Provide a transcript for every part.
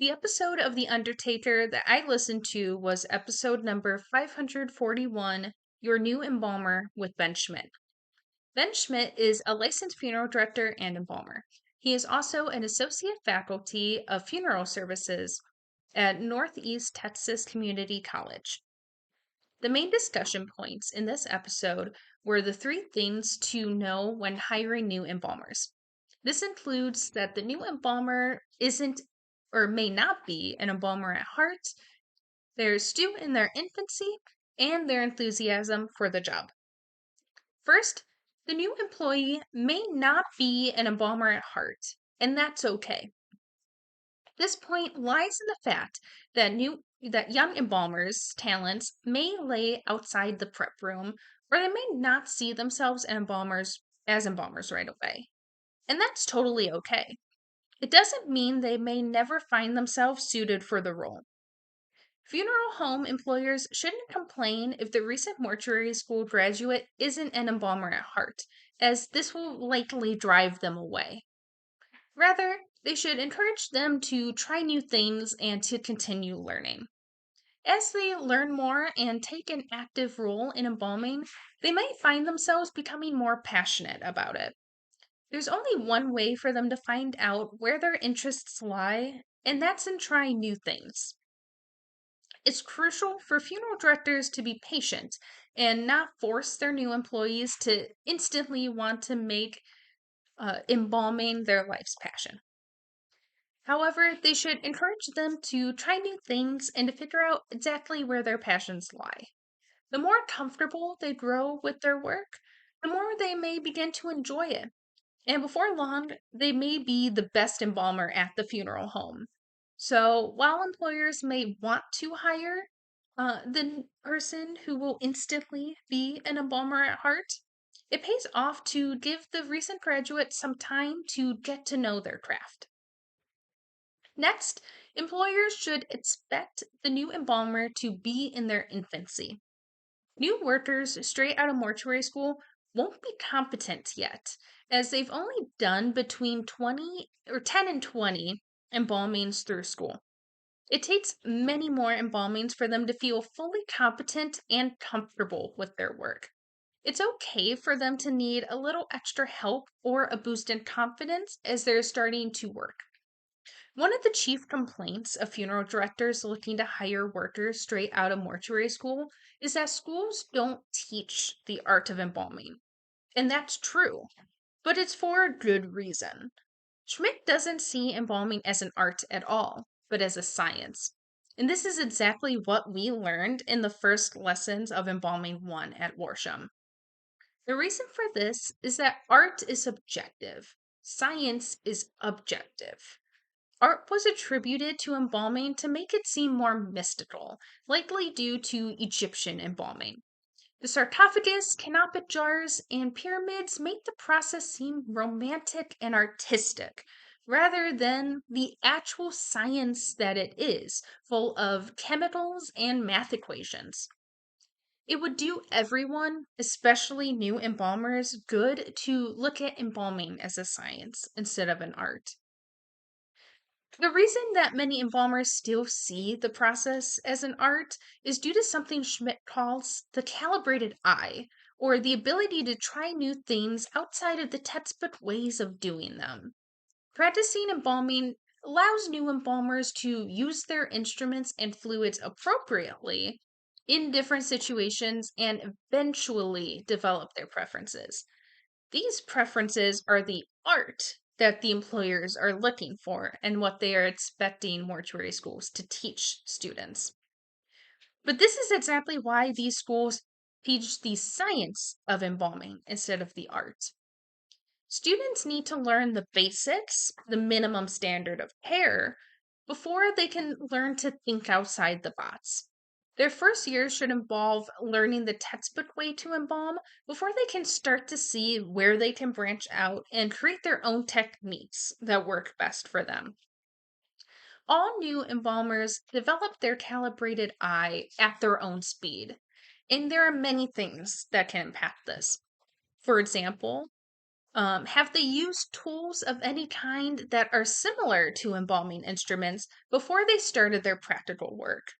The episode of The Undertaker that I listened to was episode number 541, Your New Embalmer with Ben Schmidt. Ben Schmidt is a licensed funeral director and embalmer. He is also an associate faculty of funeral services at Northeast Texas Community College. The main discussion points in this episode were the three things to know when hiring new embalmers. This includes that the new embalmer isn't or may not be an embalmer at heart, they're still in their infancy, and their enthusiasm for the job. First, the new employee may not be an embalmer at heart, and that's okay. This point lies in the fact that young embalmers' talents may lay outside the prep room, or they may not see themselves as embalmers right away. And that's totally okay. It doesn't mean they may never find themselves suited for the role. Funeral home employers shouldn't complain if the recent mortuary school graduate isn't an embalmer at heart, as this will likely drive them away. Rather, they should encourage them to try new things and to continue learning. As they learn more and take an active role in embalming, they might find themselves becoming more passionate about it. There's only one way for them to find out where their interests lie, and that's in trying new things. It's crucial for funeral directors to be patient and not force their new employees to instantly want to make embalming their life's passion. However, they should encourage them to try new things and to figure out exactly where their passions lie. The more comfortable they grow with their work, the more they may begin to enjoy it. And before long, they may be the best embalmer at the funeral home. So while employers may want to hire the person who will instantly be an embalmer at heart, it pays off to give the recent graduate some time to get to know their craft. Next, employers should expect the new embalmer to be in their infancy. New workers straight out of mortuary school won't be competent yet, as they've only done between 20 or 10 and 20 embalmings through school. It takes many more embalmings for them to feel fully competent and comfortable with their work. It's okay for them to need a little extra help or a boost in confidence as they're starting to work. One of the chief complaints of funeral directors looking to hire workers straight out of mortuary school is that schools don't teach the art of embalming. And that's true, but it's for a good reason. Schmidt doesn't see embalming as an art at all, but as a science. And this is exactly what we learned in the first lessons of Embalming 1 at Warsham. The reason for this is that art is subjective, science is objective. Art was attributed to embalming to make it seem more mystical, likely due to Egyptian embalming. The sarcophagus, canopus jars, and pyramids make the process seem romantic and artistic, rather than the actual science that it is, full of chemicals and math equations. It would do everyone, especially new embalmers, good to look at embalming as a science instead of an art. The reason that many embalmers still see the process as an art is due to something Schmidt calls the calibrated eye, or the ability to try new things outside of the textbook ways of doing them. Practicing embalming allows new embalmers to use their instruments and fluids appropriately in different situations and eventually develop their preferences. These preferences are the art that the employers are looking for and what they are expecting mortuary schools to teach students. But this is exactly why these schools teach the science of embalming instead of the art. Students need to learn the basics, the minimum standard of care, before they can learn to think outside the box. Their first year should involve learning the textbook way to embalm before they can start to see where they can branch out and create their own techniques that work best for them. All new embalmers develop their calibrated eye at their own speed, and there are many things that can impact this. For example, Have they used tools of any kind that are similar to embalming instruments before they started their practical work?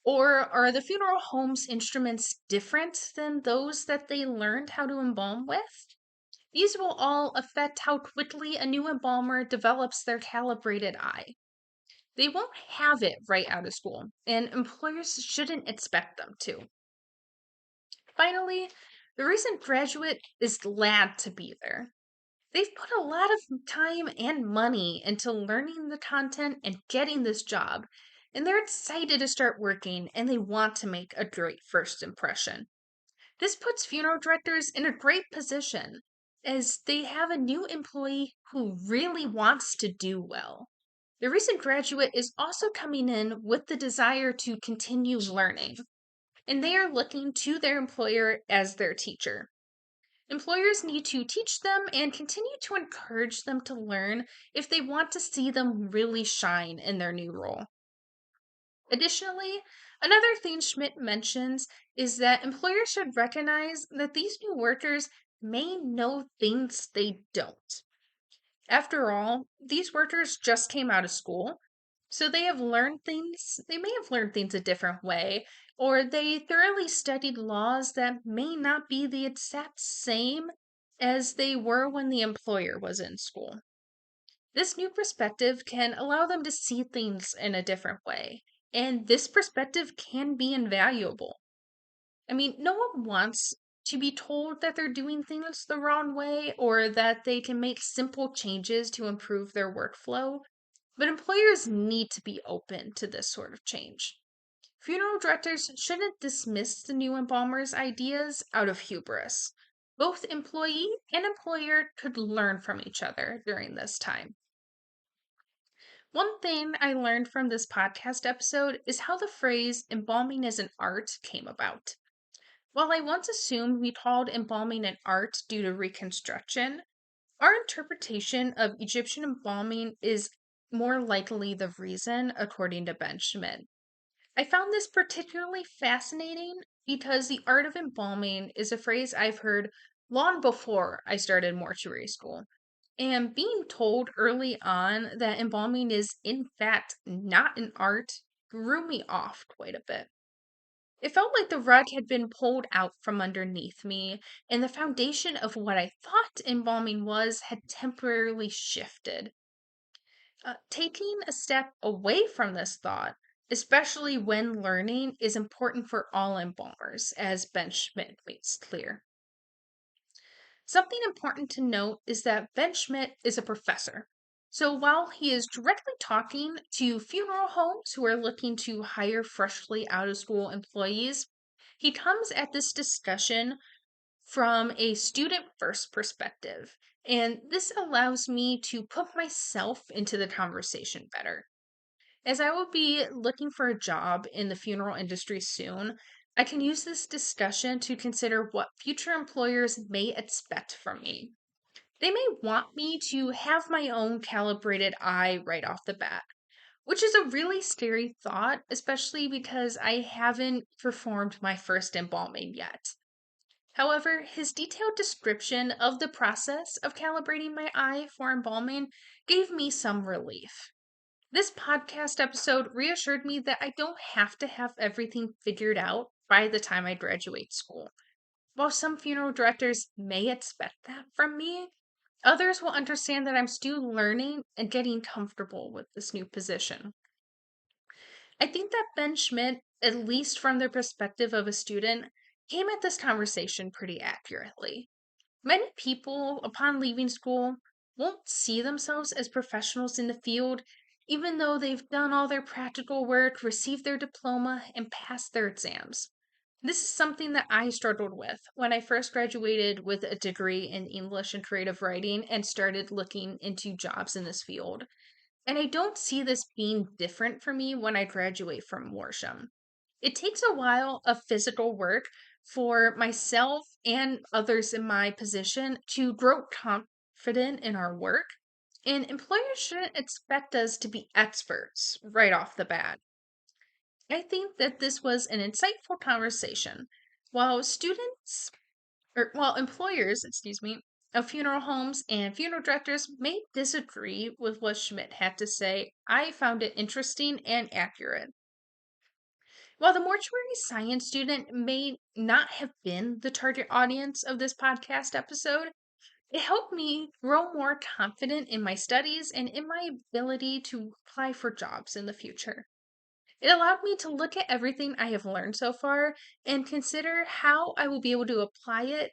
Or are the funeral home's instruments different than those that they learned how to embalm with? These will all affect how quickly a new embalmer develops their calibrated eye. They won't have it right out of school, and employers shouldn't expect them to. Finally, the recent graduate is glad to be there. They've put a lot of time and money into learning the content and getting this job, and they're excited to start working and they want to make a great first impression. This puts funeral directors in a great position as they have a new employee who really wants to do well. The recent graduate is also coming in with the desire to continue learning, and they are looking to their employer as their teacher. Employers need to teach them and continue to encourage them to learn if they want to see them really shine in their new role. Additionally, another thing Schmidt mentions is that employers should recognize that these new workers may know things they don't. After all, these workers just came out of school, so they may have learned things a different way, or they thoroughly studied laws that may not be the exact same as they were when the employer was in school. This new perspective can allow them to see things in a different way, and this perspective can be invaluable. I mean, no one wants to be told that they're doing things the wrong way or that they can make simple changes to improve their workflow, but employers need to be open to this sort of change. Funeral directors shouldn't dismiss the new embalmer's ideas out of hubris. Both employee and employer could learn from each other during this time. One thing I learned from this podcast episode is how the phrase embalming as an art came about. While I once assumed we called embalming an art due to reconstruction, our interpretation of Egyptian embalming is more likely the reason, according to Ben Schmidt. I found this particularly fascinating because the art of embalming is a phrase I've heard long before I started mortuary school. And being told early on that embalming is, in fact, not an art threw me off quite a bit. It felt like the rug had been pulled out from underneath me, and the foundation of what I thought embalming was had temporarily shifted. Taking a step away from this thought, especially when learning, is important for all embalmers, as Ben Schmidt makes clear. Something important to note is that Ben Schmidt is a professor. So while he is directly talking to funeral homes who are looking to hire freshly out of school employees, he comes at this discussion from a student first perspective. And this allows me to put myself into the conversation better. As I will be looking for a job in the funeral industry soon, I can use this discussion to consider what future employers may expect from me. They may want me to have my own calibrated eye right off the bat, which is a really scary thought, especially because I haven't performed my first embalming yet. However, his detailed description of the process of calibrating my eye for embalming gave me some relief. This podcast episode reassured me that I don't have to have everything figured out by the time I graduate school. While some funeral directors may expect that from me, others will understand that I'm still learning and getting comfortable with this new position. I think that Ben Schmidt, at least from the perspective of a student, came at this conversation pretty accurately. Many people, upon leaving school, won't see themselves as professionals in the field, even though they've done all their practical work, received their diploma, and passed their exams. This is something that I struggled with when I first graduated with a degree in English and creative writing and started looking into jobs in this field. And I don't see this being different for me when I graduate from Worsham. It takes a while of physical work for myself and others in my position to grow confident in our work, and employers shouldn't expect us to be experts right off the bat. I think that this was an insightful conversation. While employers, of funeral homes and funeral directors may disagree with what Schmidt had to say, I found it interesting and accurate. While the mortuary science student may not have been the target audience of this podcast episode, it helped me grow more confident in my studies and in my ability to apply for jobs in the future. It allowed me to look at everything I have learned so far and consider how I will be able to apply it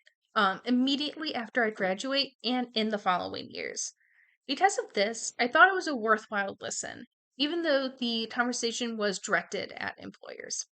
immediately after I graduate and in the following years. Because of this, I thought it was a worthwhile listen, even though the conversation was directed at employers.